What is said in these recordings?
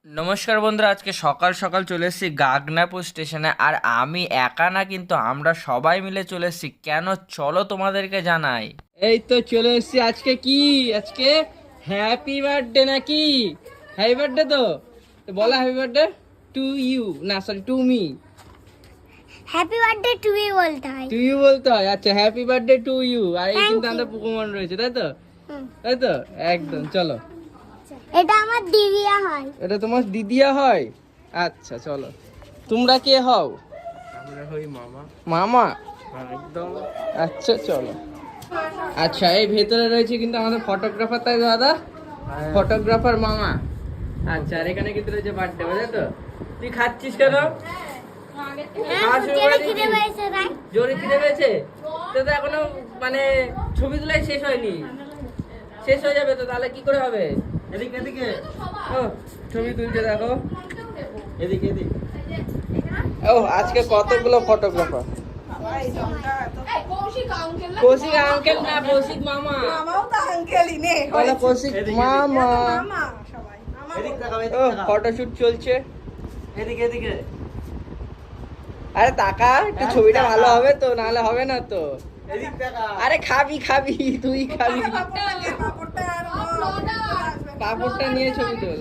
নমস্কার বন্ধুরা, আজকে সকাল সকাল চলে এসেছি গাগনাপুর স্টেশনে। আর আমি একা না, কিন্তু আমরা সবাই মিলে চলে এসেছি। কেন চলো তোমাদেরকে জানাই। এই তো চলে এসেছি। আজকে হ্যাপি বার্থডে নাকি? হ্যাপি বার্থডে তো বলা হ্যাপি বার্থডে টু ইউ, না sorry to me. Happy birthday to you বলতে হয়। টু ইউ বলতে হয়, আচ্ছা হ্যাপি বার্থডে টু ইউ। আর এই কিন্তু আমাদের পুকুমন রয়েছে, তাই তো? তাই তো, একদম। চলো, এটা আমার দিদিয়া হয়। এটা তোমার দিদিয়া হয়? আচ্ছা চলো। তোমরা কে হও? আমরা হই মামা। মামা? একদম। আচ্ছা চলো। আচ্ছা, এই ভেতরে রয়েছে কিন্তু আমাদের ফটোগ্রাফার, তাই তো দাদা? ফটোগ্রাফার মামা। আচ্ছা, আর এখানে কিন্তু রয়েছে বার্থডে, বুঝলে তো? তুই খাচ্ছিস কেন? খাওয়া শুরু করে দিয়েছিস? জোরে খিদে পেয়েছে তো? তো এখনো মানে ছবি তোলাই শেষ হয়নি। শেষ হয়ে যাবে তো, তাহলে কি করে হবে? এদিকে এদিকে ও, ছবি তুলছে দেখো। এদিকে এদিকে। ও, আজকে কতগুলো ফটোগ্রাফার। কৌশিক আঙ্কেল না, কৌশিক মামা। বলো কৌশিক মামা। এদিক তাকাও, ও, এদিক তাকাও। ফটোশুট চলছে। এদিকে এদিকে। আরে তাকা, একটু ছবিটা ভালো হবে তো, নাহলে হবে না তো। এদিক তাকাও। আরে খাবি খাবি, তুই খাবি। পাপড়টা নিয়ে ছবি তোল।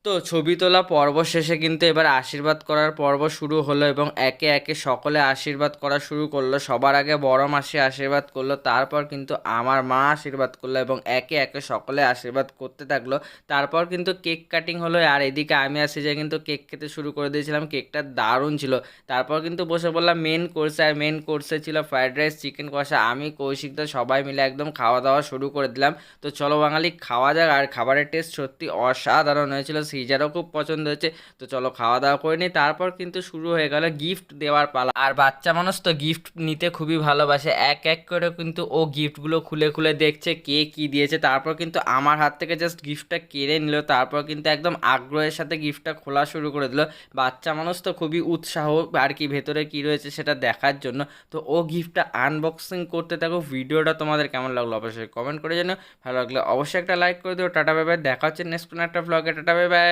তো ছবি তোলা পর্ব শেষে কিন্তু এবার আশীর্বাদ করার পর্ব শুরু হলো, এবং একে একে সকলে আশীর্বাদ করা শুরু করলো। সবার আগে বড় মাসি আশীর্বাদ করলো, তারপর কিন্তু আমার মা আশীর্বাদ করলো, এবং একে একে সকলে আশীর্বাদ করতে থাকলো। তারপর কিন্তু কেক কাটিং হলো, আর এদিকে আমি আসি যে কিন্তু কেক খেতে শুরু করে দিয়েছিলাম। কেকটা দারুণ ছিল। তারপর কিন্তু বসে বললাম মেন কোর্সে, আর মেন কোর্সে ছিল ফ্রাইড রাইস, চিকেন কষা। আমি কৌশিকদা সবাই মিলে একদম খাওয়া দাওয়া শুরু করে দিলাম। তো চলো বাঙালি, খাওয়া যাক। আর খাবারের টেস্ট সত্যি অসাধারণ হয়েছিল, সিজারও খুব পছন্দ হয়েছে। তো চলো খাওয়া দাওয়া করে নিই। তারপর কিন্তু শুরু হয়ে গেল গিফট দেওয়ার পালা। আর বাচ্চা মানুষ তো গিফট নিতে খুবই ভালোবাসে। এক এক করে কিন্তু ও গিফটগুলো খুলে খুলে দেখছে কে কি দিয়েছে। তারপর কিন্তু আমার হাত থেকে জাস্ট গিফটটা কেড়ে নিল। তারপর কিন্তু একদম আগ্রহের সাথে গিফটটা খোলা শুরু করে দিল। বাচ্চা মানুষ তো খুবই উৎসাহ আর কি, ভেতরে কি রয়েছে সেটা দেখার জন্য। তো ও গিফটটা আনবক্সিং করতে থাকো। ভিডিওটা তোমাদের কেমন লাগলো অবশ্যই কমেন্ট করে জানো। ভালো লাগলে অবশ্যই একটা লাইক করে দিও। টাটা বাই বাই, দেখা হচ্ছে নেক্সট কোনো একটা ব্লগে। Tata bye bye.